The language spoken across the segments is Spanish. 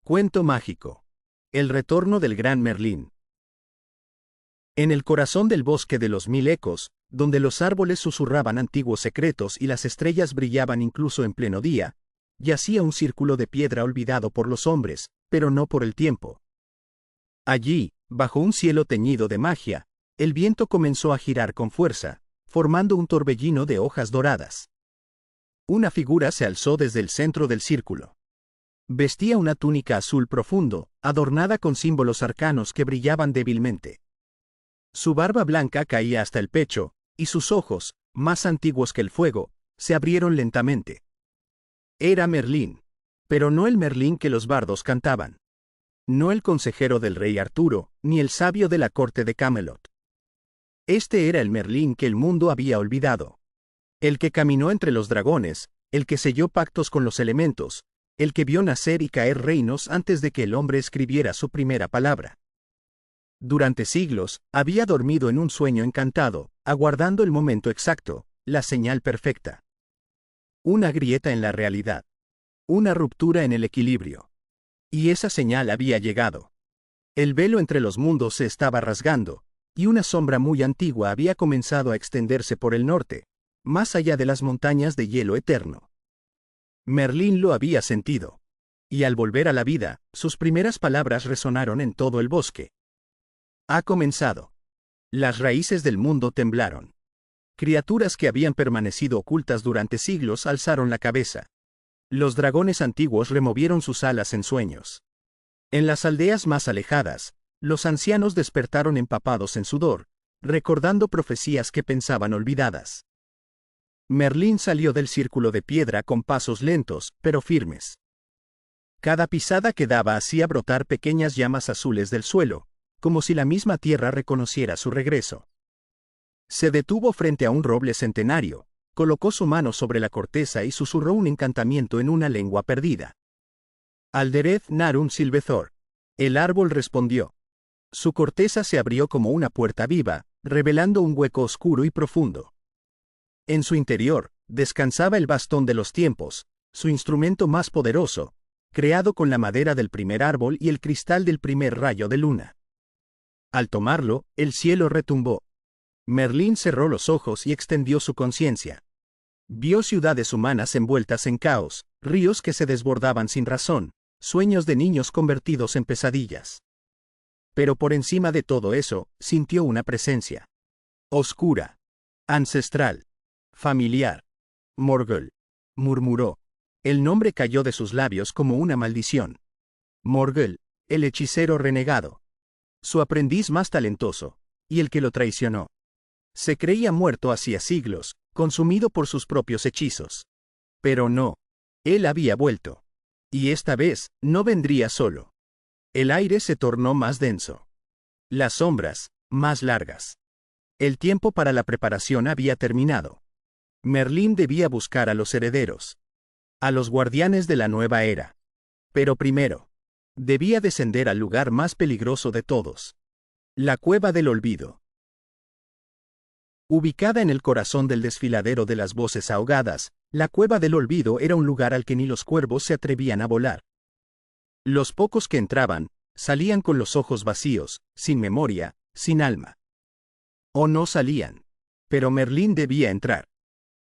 Cuento mágico. El retorno del gran Merlín. En el corazón del bosque de los 1000 ecos, donde los árboles susurraban antiguos secretos y las estrellas brillaban incluso en pleno día, yacía un círculo de piedra olvidado por los hombres, pero no por el tiempo. Allí, bajo un cielo teñido de magia, el viento comenzó a girar con fuerza, formando un torbellino de hojas doradas. Una figura se alzó desde el centro del círculo. Vestía una túnica azul profundo, adornada con símbolos arcanos que brillaban débilmente. Su barba blanca caía hasta el pecho, y sus ojos, más antiguos que el fuego, se abrieron lentamente. Era Merlín, pero no el Merlín que los bardos cantaban. No el consejero del rey Arturo, ni el sabio de la corte de Camelot. Este era el Merlín que el mundo había olvidado. El que caminó entre los dragones, el que selló pactos con los elementos, el que vio nacer y caer reinos antes de que el hombre escribiera su primera palabra. Durante siglos, había dormido en un sueño encantado, aguardando el momento exacto, la señal perfecta. Una grieta en la realidad. Una ruptura en el equilibrio. Y esa señal había llegado. El velo entre los mundos se estaba rasgando, y una sombra muy antigua había comenzado a extenderse por el norte, más allá de las montañas de hielo eterno. Merlín lo había sentido. Y al volver a la vida, sus primeras palabras resonaron en todo el bosque. Ha comenzado. Las raíces del mundo temblaron. Criaturas que habían permanecido ocultas durante siglos alzaron la cabeza. Los dragones antiguos removieron sus alas en sueños. En las aldeas más alejadas, los ancianos despertaron empapados en sudor, recordando profecías que pensaban olvidadas. Merlín salió del círculo de piedra con pasos lentos, pero firmes. Cada pisada que daba hacía brotar pequeñas llamas azules del suelo, como si la misma tierra reconociera su regreso. Se detuvo frente a un roble centenario, colocó su mano sobre la corteza y susurró un encantamiento en una lengua perdida. Aldereth Narun Silvethor. El árbol respondió. Su corteza se abrió como una puerta viva, revelando un hueco oscuro y profundo. En su interior, descansaba el bastón de los tiempos, su instrumento más poderoso, creado con la madera del primer árbol y el cristal del primer rayo de luna. Al tomarlo, el cielo retumbó. Merlín cerró los ojos y extendió su conciencia. Vio ciudades humanas envueltas en caos, ríos que se desbordaban sin razón, sueños de niños convertidos en pesadillas. Pero por encima de todo eso, sintió una presencia. Oscura. Ancestral. Familiar. Morgul. Murmuró. El nombre cayó de sus labios como una maldición. Morgul, el hechicero renegado. Su aprendiz más talentoso, y el que lo traicionó. Se creía muerto hacía siglos, consumido por sus propios hechizos. Pero no. Él había vuelto. Y esta vez, no vendría solo. El aire se tornó más denso. Las sombras, más largas. El tiempo para la preparación había terminado. Merlín debía buscar a los herederos. A los guardianes de la nueva era. Pero primero, debía descender al lugar más peligroso de todos. La Cueva del Olvido. Ubicada en el corazón del desfiladero de las voces ahogadas, la Cueva del Olvido era un lugar al que ni los cuervos se atrevían a volar. Los pocos que entraban, salían con los ojos vacíos, sin memoria, sin alma. O no salían. Pero Merlín debía entrar.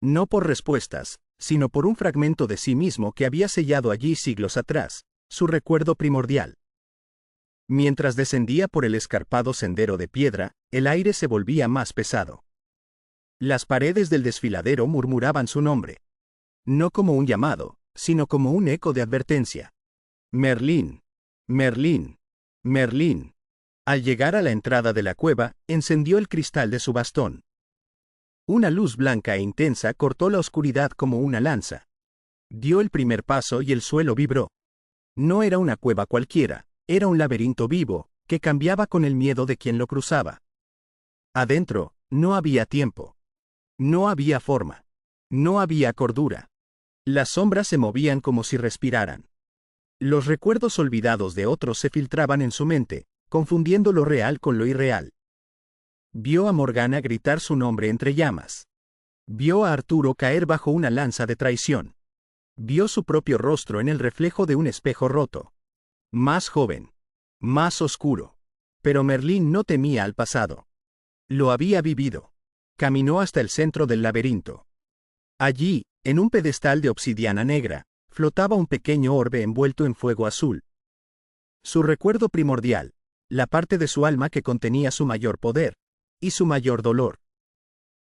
No por respuestas, sino por un fragmento de sí mismo que había sellado allí siglos atrás, su recuerdo primordial. Mientras descendía por el escarpado sendero de piedra, el aire se volvía más pesado. Las paredes del desfiladero murmuraban su nombre. No como un llamado, sino como un eco de advertencia. Merlín. Merlín. Merlín. Al llegar a la entrada de la cueva, encendió el cristal de su bastón. Una luz blanca e intensa cortó la oscuridad como una lanza. Dio el primer paso y el suelo vibró. No era una cueva cualquiera, era un laberinto vivo, que cambiaba con el miedo de quien lo cruzaba. Adentro, no había tiempo. No había forma. No había cordura. Las sombras se movían como si respiraran. Los recuerdos olvidados de otros se filtraban en su mente, confundiendo lo real con lo irreal. Vio a Morgana gritar su nombre entre llamas. Vio a Arturo caer bajo una lanza de traición. Vio su propio rostro en el reflejo de un espejo roto. Más joven. Más oscuro. Pero Merlín no temía al pasado. Lo había vivido. Caminó hasta el centro del laberinto. Allí, en un pedestal de obsidiana negra, flotaba un pequeño orbe envuelto en fuego azul. Su recuerdo primordial, la parte de su alma que contenía su mayor poder, y su mayor dolor.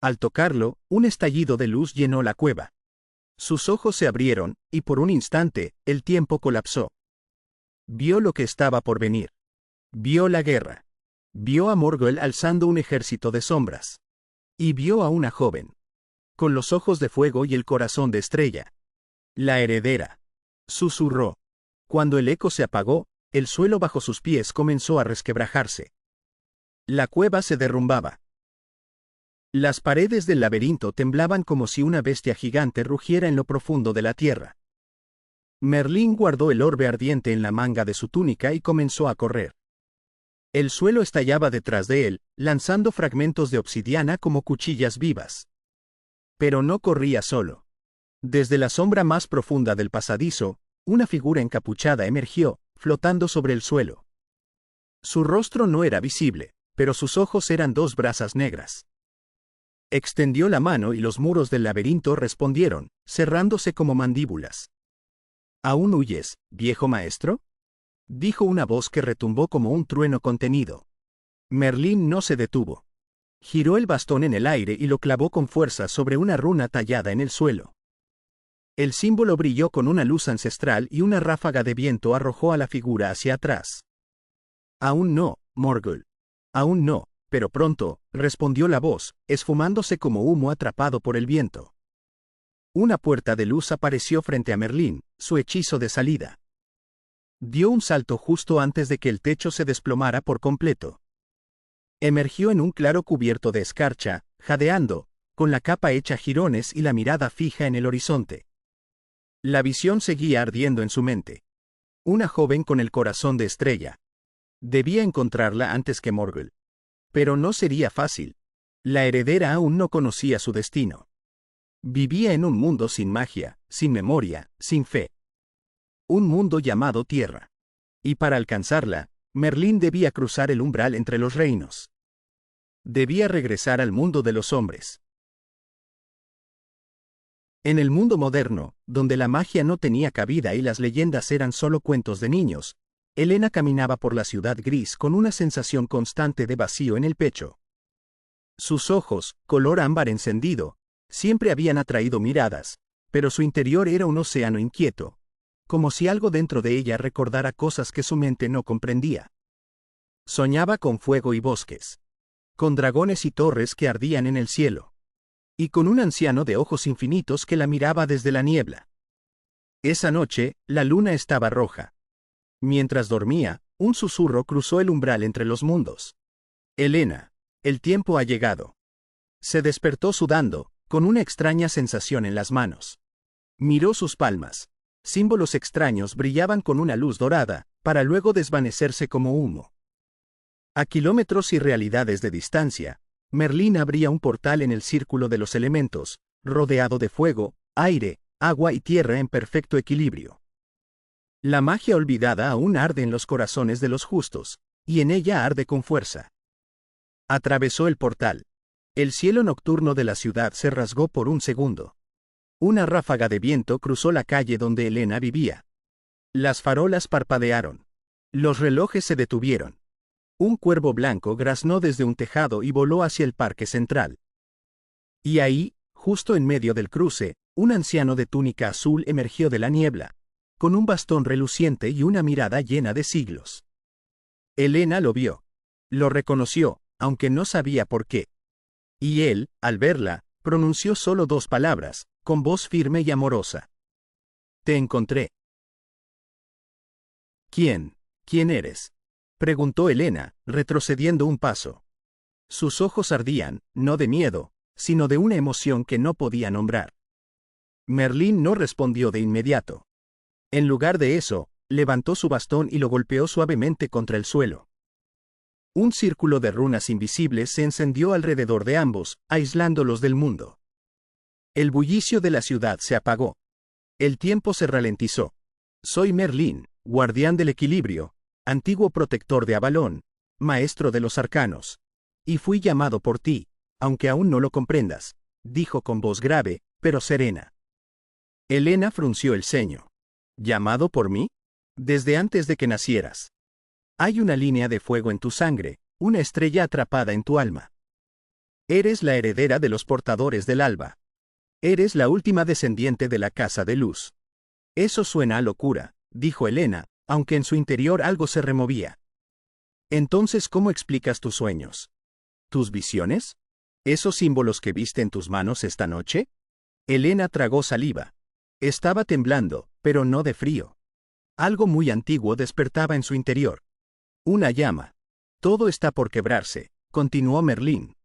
Al tocarlo, un estallido de luz llenó la cueva. Sus ojos se abrieron, y por un instante, el tiempo colapsó. Vio lo que estaba por venir. Vio la guerra. Vio a Morgoth alzando un ejército de sombras. Y vio a una joven. Con los ojos de fuego y el corazón de estrella. La heredera. Susurró. Cuando el eco se apagó, el suelo bajo sus pies comenzó a resquebrajarse. La cueva se derrumbaba. Las paredes del laberinto temblaban como si una bestia gigante rugiera en lo profundo de la tierra. Merlín guardó el orbe ardiente en la manga de su túnica y comenzó a correr. El suelo estallaba detrás de él, lanzando fragmentos de obsidiana como cuchillas vivas. Pero no corría solo. Desde la sombra más profunda del pasadizo, una figura encapuchada emergió, flotando sobre el suelo. Su rostro no era visible, pero sus ojos eran dos brasas negras. Extendió la mano y los muros del laberinto respondieron, cerrándose como mandíbulas. ¿Aún huyes, viejo maestro?, dijo una voz que retumbó como un trueno contenido. Merlín no se detuvo. Giró el bastón en el aire y lo clavó con fuerza sobre una runa tallada en el suelo. El símbolo brilló con una luz ancestral y una ráfaga de viento arrojó a la figura hacia atrás. Aún no, Morgoth. Aún no, pero pronto, respondió la voz, esfumándose como humo atrapado por el viento. Una puerta de luz apareció frente a Merlín, su hechizo de salida. Dio un salto justo antes de que el techo se desplomara por completo. Emergió en un claro cubierto de escarcha, jadeando, con la capa hecha jirones y la mirada fija en el horizonte. La visión seguía ardiendo en su mente. Una joven con el corazón de estrella. Debía encontrarla antes que Morgoth. Pero no sería fácil. La heredera aún no conocía su destino. Vivía en un mundo sin magia, sin memoria, sin fe. Un mundo llamado Tierra. Y para alcanzarla, Merlín debía cruzar el umbral entre los reinos. Debía regresar al mundo de los hombres. En el mundo moderno, donde la magia no tenía cabida y las leyendas eran solo cuentos de niños, Elena caminaba por la ciudad gris con una sensación constante de vacío en el pecho. Sus ojos, color ámbar encendido, siempre habían atraído miradas, pero su interior era un océano inquieto, como si algo dentro de ella recordara cosas que su mente no comprendía. Soñaba con fuego y bosques, con dragones y torres que ardían en el cielo, y con un anciano de ojos infinitos que la miraba desde la niebla. Esa noche, la luna estaba roja. Mientras dormía, un susurro cruzó el umbral entre los mundos. Elena, el tiempo ha llegado. Se despertó sudando, con una extraña sensación en las manos. Miró sus palmas. Símbolos extraños brillaban con una luz dorada, para luego desvanecerse como humo. A kilómetros y realidades de distancia, Merlín abría un portal en el círculo de los elementos, rodeado de fuego, aire, agua y tierra en perfecto equilibrio. La magia olvidada aún arde en los corazones de los justos, y en ella arde con fuerza. Atravesó el portal. El cielo nocturno de la ciudad se rasgó por un segundo. Una ráfaga de viento cruzó la calle donde Elena vivía. Las farolas parpadearon. Los relojes se detuvieron. Un cuervo blanco graznó desde un tejado y voló hacia el parque central. Y ahí, justo en medio del cruce, un anciano de túnica azul emergió de la niebla, con un bastón reluciente y una mirada llena de siglos. Elena lo vio. Lo reconoció, aunque no sabía por qué. Y él, al verla, pronunció solo dos palabras, con voz firme y amorosa. Te encontré. ¿Quién eres?, preguntó Elena, retrocediendo un paso. Sus ojos ardían, no de miedo, sino de una emoción que no podía nombrar. Merlín no respondió de inmediato. En lugar de eso, levantó su bastón y lo golpeó suavemente contra el suelo. Un círculo de runas invisibles se encendió alrededor de ambos, aislándolos del mundo. El bullicio de la ciudad se apagó. El tiempo se ralentizó. Soy Merlín, guardián del equilibrio, antiguo protector de Avalón, maestro de los arcanos. Y fui llamado por ti, aunque aún no lo comprendas, dijo con voz grave, pero serena. Helena frunció el ceño. ¿Llamado por mí? Desde antes de que nacieras. Hay una línea de fuego en tu sangre, una estrella atrapada en tu alma. Eres la heredera de los portadores del alba. Eres la última descendiente de la casa de luz. Eso suena a locura, dijo Helena, aunque en su interior algo se removía. Entonces, ¿cómo explicas tus sueños? ¿Tus visiones? ¿Esos símbolos que viste en tus manos esta noche? Helena tragó saliva. Estaba temblando, pero no de frío. Algo muy antiguo despertaba en su interior. Una llama. Todo está por quebrarse, continuó Merlín.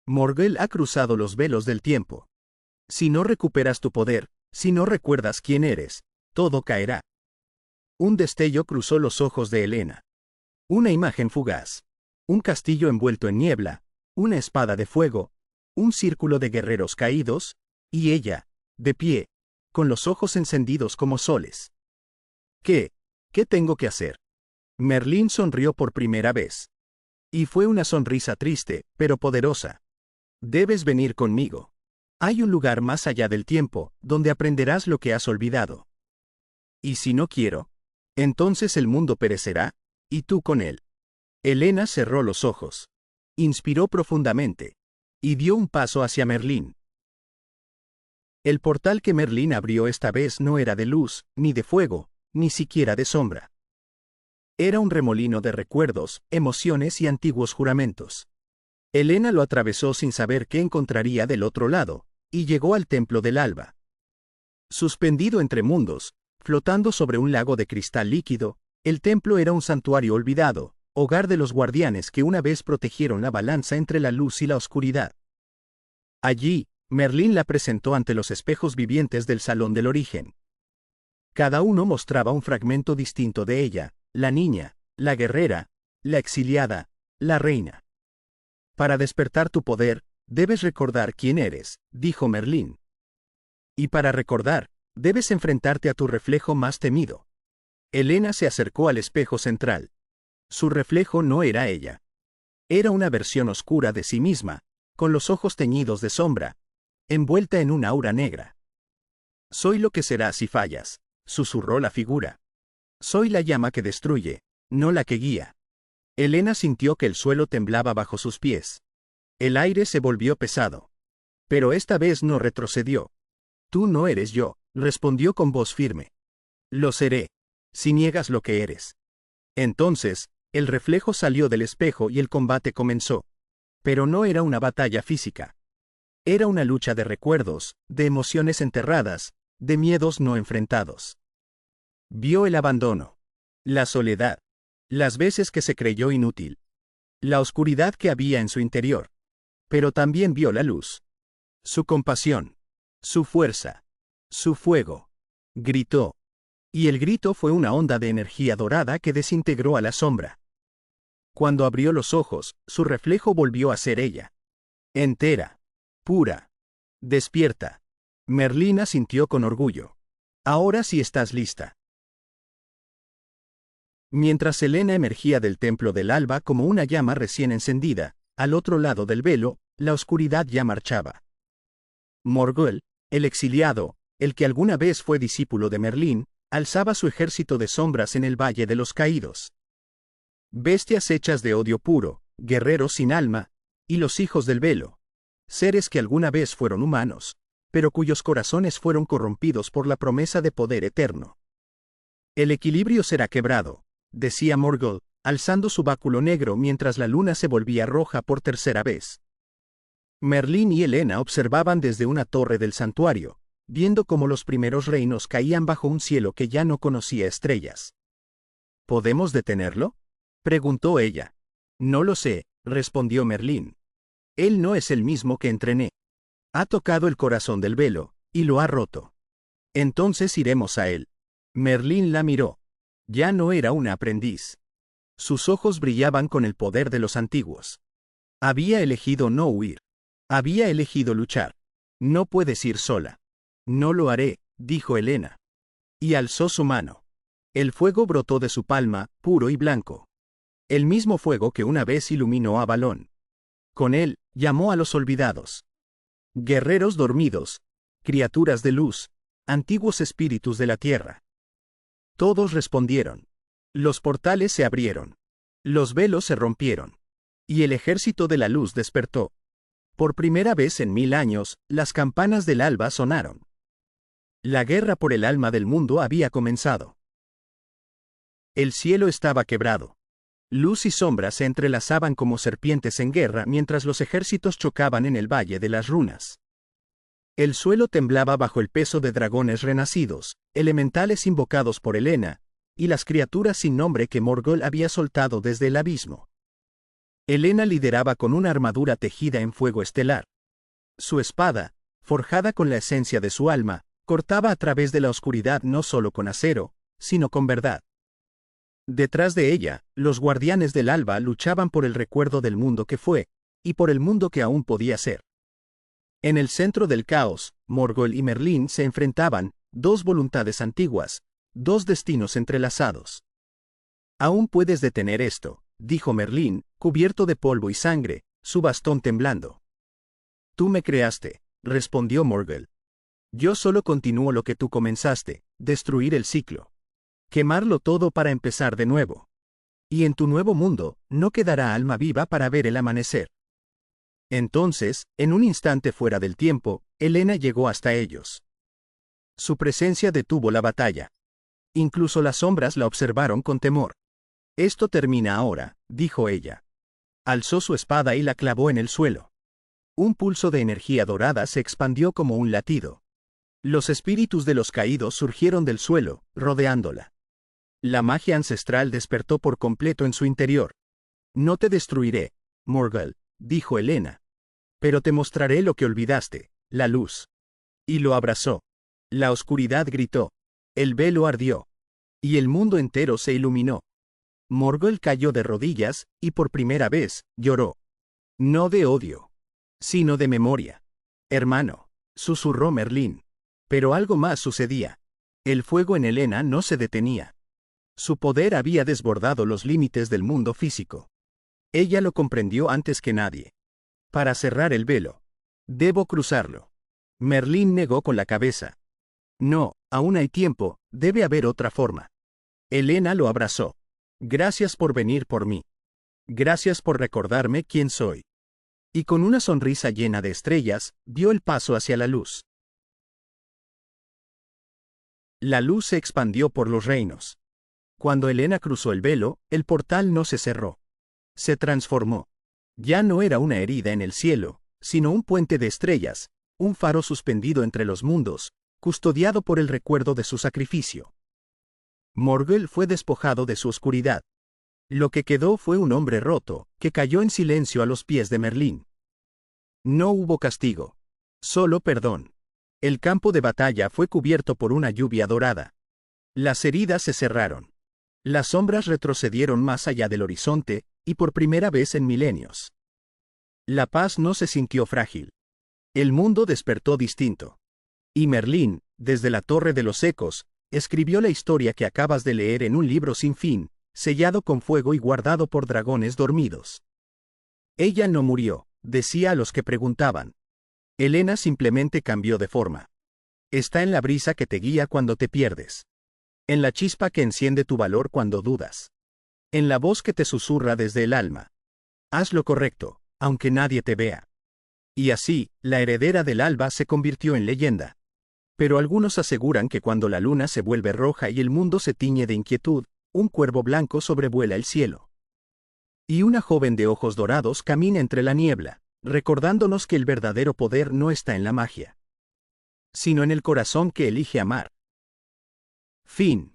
Morgul ha cruzado los velos del tiempo. Si no recuperas tu poder, si no recuerdas quién eres, todo caerá. Un destello cruzó los ojos de Helena. Una imagen fugaz. Un castillo envuelto en niebla, una espada de fuego, un círculo de guerreros caídos, y ella, de pie, con los ojos encendidos como soles. ¿Qué tengo que hacer? Merlín sonrió por primera vez. Y fue una sonrisa triste, pero poderosa. Debes venir conmigo. Hay un lugar más allá del tiempo, donde aprenderás lo que has olvidado. ¿Y si no quiero? Entonces el mundo perecerá, y tú con él. Helena cerró los ojos. Inspiró profundamente. Y dio un paso hacia Merlín. El portal que Merlín abrió esta vez no era de luz, ni de fuego, ni siquiera de sombra. Era un remolino de recuerdos, emociones y antiguos juramentos. Helena lo atravesó sin saber qué encontraría del otro lado, y llegó al templo del alba. Suspendido entre mundos, flotando sobre un lago de cristal líquido, el templo era un santuario olvidado, hogar de los guardianes que una vez protegieron la balanza entre la luz y la oscuridad. Allí, Merlín la presentó ante los espejos vivientes del Salón del Origen. Cada uno mostraba un fragmento distinto de ella, la niña, la guerrera, la exiliada, la reina. Para despertar tu poder, debes recordar quién eres, dijo Merlín. Y para recordar, debes enfrentarte a tu reflejo más temido. Helena se acercó al espejo central. Su reflejo no era ella. Era una versión oscura de sí misma, con los ojos teñidos de sombra, envuelta en un aura negra. Soy lo que serás si fallas, susurró la figura. Soy la llama que destruye, no la que guía. Helena sintió que el suelo temblaba bajo sus pies. El aire se volvió pesado. Pero esta vez no retrocedió. Tú no eres yo, respondió con voz firme. Lo seré, si niegas lo que eres. Entonces, el reflejo salió del espejo y el combate comenzó. Pero no era una batalla física. Era una lucha de recuerdos, de emociones enterradas, de miedos no enfrentados. Vio el abandono, la soledad, las veces que se creyó inútil, la oscuridad que había en su interior. Pero también vio la luz. Su compasión, su fuerza, su fuego. Gritó. Y el grito fue una onda de energía dorada que desintegró a la sombra. Cuando abrió los ojos, su reflejo volvió a ser ella. Entera. Pura. Despierta. Merlina sintió con orgullo. Ahora sí estás lista. Mientras Helena emergía del templo del alba como una llama recién encendida, al otro lado del velo, la oscuridad ya marchaba. Morgul, el exiliado, el que alguna vez fue discípulo de Merlín, alzaba su ejército de sombras en el Valle de los Caídos. Bestias hechas de odio puro, guerreros sin alma, y los hijos del velo. Seres que alguna vez fueron humanos, pero cuyos corazones fueron corrompidos por la promesa de poder eterno. El equilibrio será quebrado, decía Morgul, alzando su báculo negro mientras la luna se volvía roja por tercera vez. Merlín y Helena observaban desde una torre del santuario, viendo cómo los primeros reinos caían bajo un cielo que ya no conocía estrellas. ¿Podemos detenerlo?, preguntó ella. No lo sé, respondió Merlín. Él no es el mismo que entrené. Ha tocado el corazón del velo, y lo ha roto. Entonces iremos a él. Merlín la miró. Ya no era una aprendiz. Sus ojos brillaban con el poder de los antiguos. Había elegido no huir. Había elegido luchar. No puedes ir sola. No lo haré, dijo Helena. Y alzó su mano. El fuego brotó de su palma, puro y blanco. El mismo fuego que una vez iluminó a Balón. Con él, llamó a los olvidados. Guerreros dormidos, criaturas de luz, antiguos espíritus de la tierra. Todos respondieron. Los portales se abrieron. Los velos se rompieron. Y el ejército de la luz despertó. Por primera vez en 1000 años, las campanas del alba sonaron. La guerra por el alma del mundo había comenzado. El cielo estaba quebrado. Luz y sombra se entrelazaban como serpientes en guerra mientras los ejércitos chocaban en el Valle de las Runas. El suelo temblaba bajo el peso de dragones renacidos, elementales invocados por Helena, y las criaturas sin nombre que Morgul había soltado desde el abismo. Helena lideraba con una armadura tejida en fuego estelar. Su espada, forjada con la esencia de su alma, cortaba a través de la oscuridad no solo con acero, sino con verdad. Detrás de ella, los guardianes del alba luchaban por el recuerdo del mundo que fue, y por el mundo que aún podía ser. En el centro del caos, Morgul y Merlín se enfrentaban, dos voluntades antiguas, dos destinos entrelazados. «Aún puedes detener esto», dijo Merlín, cubierto de polvo y sangre, su bastón temblando. «Tú me creaste», respondió Morgul. «Yo solo continúo lo que tú comenzaste, destruir el ciclo. Quemarlo todo para empezar de nuevo. Y en tu nuevo mundo, no quedará alma viva para ver el amanecer». Entonces, en un instante fuera del tiempo, Helena llegó hasta ellos. Su presencia detuvo la batalla. Incluso las sombras la observaron con temor. «Esto termina ahora», dijo ella. Alzó su espada y la clavó en el suelo. Un pulso de energía dorada se expandió como un latido. Los espíritus de los caídos surgieron del suelo, rodeándola. La magia ancestral despertó por completo en su interior. «No te destruiré, Morgul», dijo Helena. «Pero te mostraré lo que olvidaste, la luz». Y lo abrazó. La oscuridad gritó. El velo ardió. Y el mundo entero se iluminó. Morgul cayó de rodillas, y por primera vez, lloró. «No de odio, sino de memoria. Hermano», susurró Merlín. Pero algo más sucedía. El fuego en Helena no se detenía. Su poder había desbordado los límites del mundo físico. Ella lo comprendió antes que nadie. «Para cerrar el velo. Debo cruzarlo». Merlín negó con la cabeza. «No, aún hay tiempo, debe haber otra forma». Helena lo abrazó. «Gracias por venir por mí. Gracias por recordarme quién soy». Y con una sonrisa llena de estrellas, dio el paso hacia la luz. La luz se expandió por los reinos. Cuando Helena cruzó el velo, el portal no se cerró. Se transformó. Ya no era una herida en el cielo, sino un puente de estrellas, un faro suspendido entre los mundos, custodiado por el recuerdo de su sacrificio. Morgul fue despojado de su oscuridad. Lo que quedó fue un hombre roto, que cayó en silencio a los pies de Merlín. No hubo castigo. Solo perdón. El campo de batalla fue cubierto por una lluvia dorada. Las heridas se cerraron. Las sombras retrocedieron más allá del horizonte, y por primera vez en milenios. La paz no se sintió frágil. El mundo despertó distinto. Y Merlín, desde la Torre de los Ecos, escribió la historia que acabas de leer en un libro sin fin, sellado con fuego y guardado por dragones dormidos. Ella no murió, decía a los que preguntaban. Helena simplemente cambió de forma. Está en la brisa que te guía cuando te pierdes. En la chispa que enciende tu valor cuando dudas. En la voz que te susurra desde el alma. Haz lo correcto, aunque nadie te vea. Y así, la heredera del alba se convirtió en leyenda. Pero algunos aseguran que cuando la luna se vuelve roja y el mundo se tiñe de inquietud, un cuervo blanco sobrevuela el cielo. Y una joven de ojos dorados camina entre la niebla, recordándonos que el verdadero poder no está en la magia, sino en el corazón que elige amar. Fin.